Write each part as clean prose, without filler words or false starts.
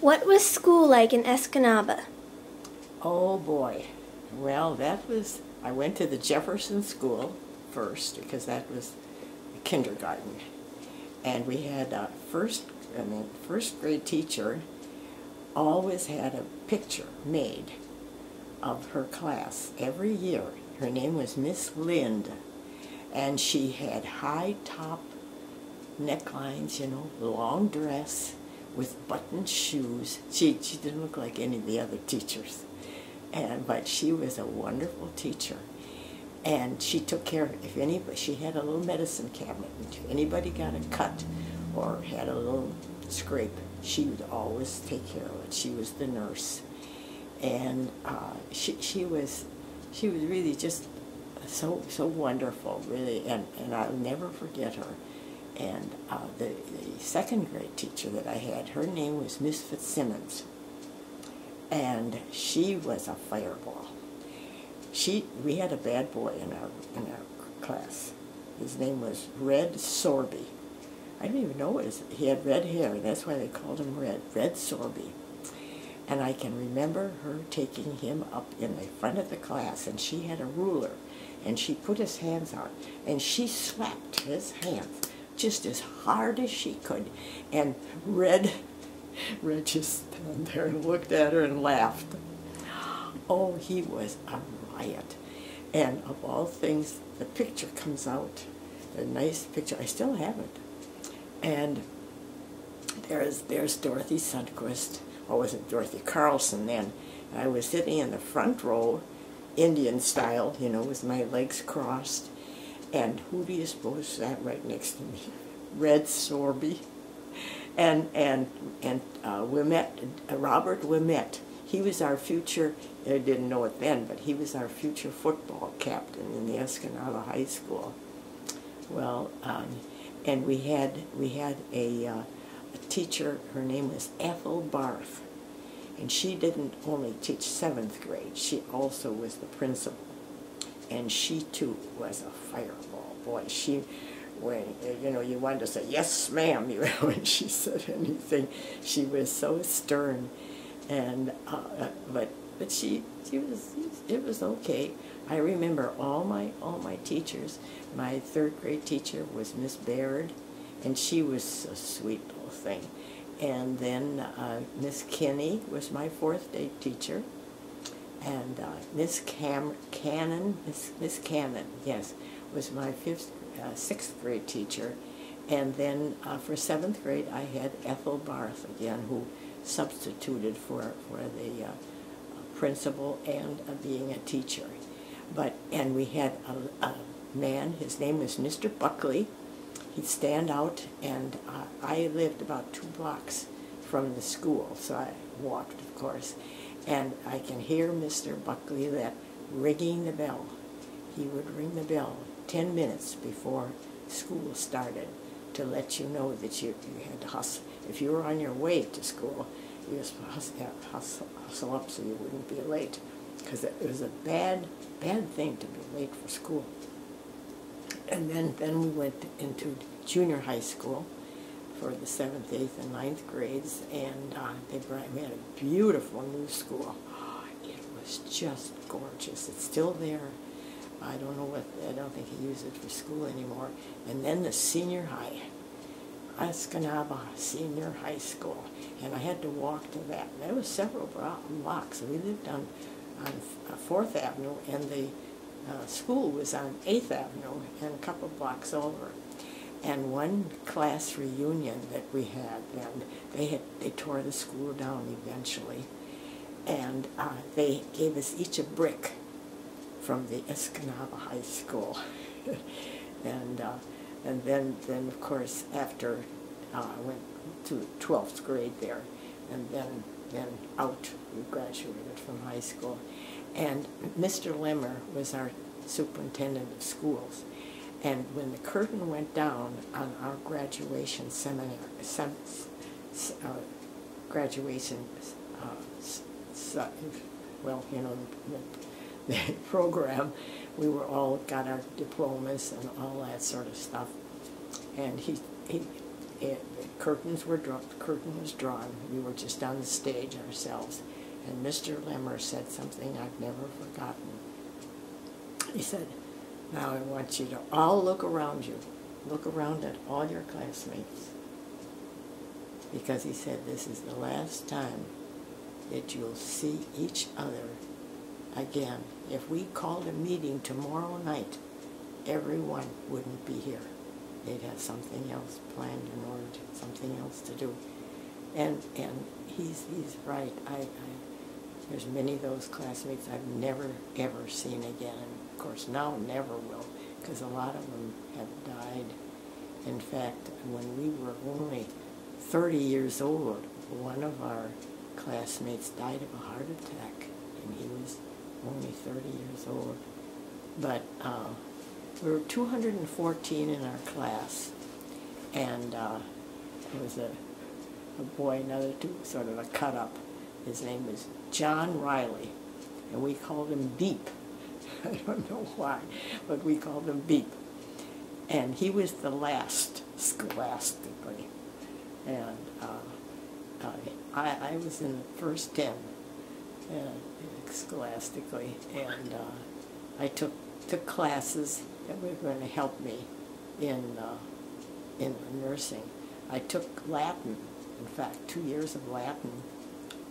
What was school like in Escanaba? Oh boy. Well, I went to the Jefferson School first because that was the kindergarten. And we had a first grade teacher always had a picture made of her class every year. Her name was Miss Lind, and she had high top necklines, long dress with buttoned shoes. She didn't look like any of the other teachers, but she was a wonderful teacher. And she took care of, if anybody, she had a little medicine cabinet, and if anybody got a cut or had a little scrape, she would always take care of it. She was the nurse. And she was really just so wonderful, really, and I'll never forget her. And the second grade teacher that I had, her name was Miss Fitzsimmons, and she was a fireball. We had a bad boy in our class. His name was Red Sorby. I didn't even know he had red hair, and that's why they called him Red Sorby. And I can remember her taking him up in the front of the class, and she had a ruler, and she put his hands out, and she slapped his hands just as hard as she could. And Red just stood there and looked at her and laughed. Oh, he was a riot. And of all things, the picture comes out, a nice picture. I still have it. And there's Dorothy Sundquist, or was it Dorothy Carlson then? I was sitting in the front row, Indian style, with my legs crossed. And who do you suppose sat right next to me? Red Sorby. And Robert Wimet. He was our future, I didn't know it then, but he was our future football captain in the Escanaba High School. Well, and we had a teacher, her name was Ethel Barth, and she didn't only teach 7th grade, she also was the principal. And she too was a fireball. Boy, when you wanted to say, "Yes, ma'am," when she said anything, she was so stern. And but it was okay. I remember all my teachers. My 3rd grade teacher was Miss Baird, and she was a sweet little thing. And then Miss Kinney was my 4th grade teacher, and Miss Cannon, yes, was my 6th grade teacher. And then for 7th grade, I had Ethel Barth again, who substituted for the principal and being a teacher. And we had a man, his name was Mr. Buckley. He'd stand out, and I lived about 2 blocks from the school, so I walked, of course. And I can hear Mr. Buckley ringing the bell. He would ring the bell 10 minutes before school started to let you know that you had to hustle. If you were on your way to school, you just hustle up so you wouldn't be late, because it was a bad thing to be late for school. And then we went into junior high school for the 7th, 8th, and 9th grades, and we had a beautiful new school. It was just gorgeous. It's still there. I don't think he uses it for school anymore. And then the senior high, Escanaba Senior High School, and I had to walk to that. There was several blocks. We lived on 4th Avenue, and the school was on 8th Avenue and a couple blocks over. And one class reunion that we had, and they tore the school down eventually, and they gave us each a brick from the Escanaba High School. And then of course, after I went to 12th grade there, and then out, we graduated from high school. And Mr. Lemmer was our superintendent of schools. And when the curtain went down on our graduation the program, we were all got our diplomas and all that sort of stuff. And he the curtains were drawn. The curtain was drawn. We were just on the stage ourselves, and Mr. Lemmer said something I've never forgotten. He said, "Now I want you to all look around you. Look around at all your classmates." Because he said, "This is the last time that you'll see each other again. If we called a meeting tomorrow night, everyone wouldn't be here. They'd have something else planned in order to something else to do." And he's right. There's many of those classmates I've never ever seen again. And of course now never will, because a lot of them have died. In fact, when we were only 30 years old, one of our classmates died of a heart attack, and he was only 30 years old. But we were 214 in our class, and there was a boy, another two, sort of a cut-up. His name was John Riley, and we called him Beep. I don't know why, but we called him Beep. And he was the last scholastically. And I was in the first 10 scholastically, and I took classes that were going to help me in nursing. I took Latin, in fact, 2 years of Latin,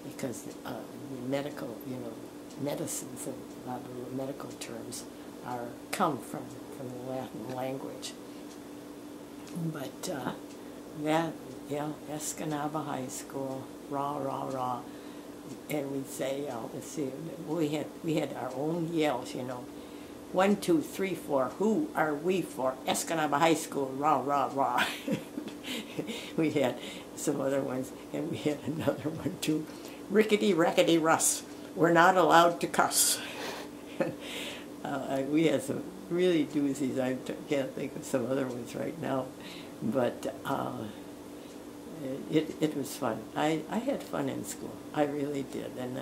because medical, medicines and a lot of the medical terms come from the Latin language. But Escanaba High School, rah, rah, rah. And we'd say, let's see, we had our own yells, 1, 2, 3, 4, who are we for? Escanaba High School, rah, rah, rah. We had some other ones, and we had another one too. Rickety, rackety, Russ. We're not allowed to cuss. We had some really doozies. I can't think of some other ones right now, but it was fun. I had fun in school. I really did, and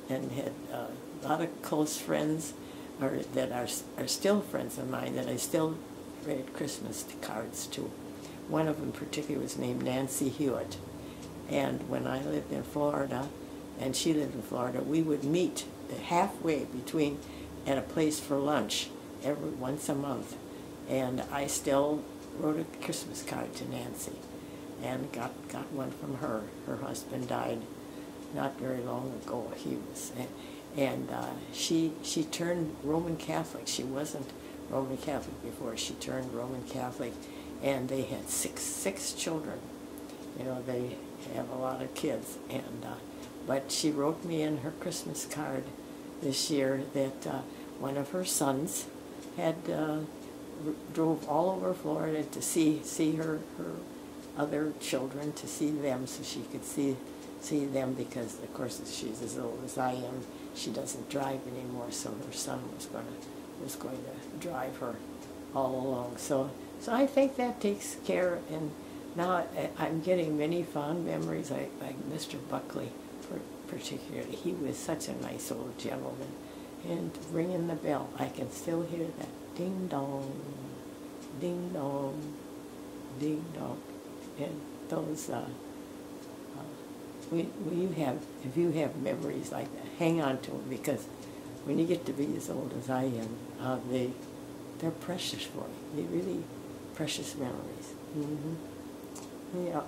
had a lot of close friends, or that are still friends of mine that I still write Christmas cards to. One of them particularly was named Nancy Hewitt, and when I lived in Florida, and she lived in Florida, we would meet halfway between at a place for lunch once a month, and I still wrote a Christmas card to Nancy, and got one from her. Her husband died not very long ago. He was, and she turned Roman Catholic. She wasn't Roman Catholic before. She turned Roman Catholic, and they had six children. They have a lot of kids, and but she wrote me in her Christmas card this year that one of her sons had drove all over Florida to see her other children, to see them, so she could see them, because of course she's as old as I am. She doesn't drive anymore, so her son was going to drive her all along. So I think that takes care. And now I'm getting many fond memories, like Mr. Buckley, particularly. He was such a nice old gentleman. And ringing the bell, I can still hear that ding dong, ding dong, ding dong. And those, if you have memories like that, hang on to them, because when you get to be as old as I am, they're precious for you. They're really precious memories. Mm-hmm. Yeah.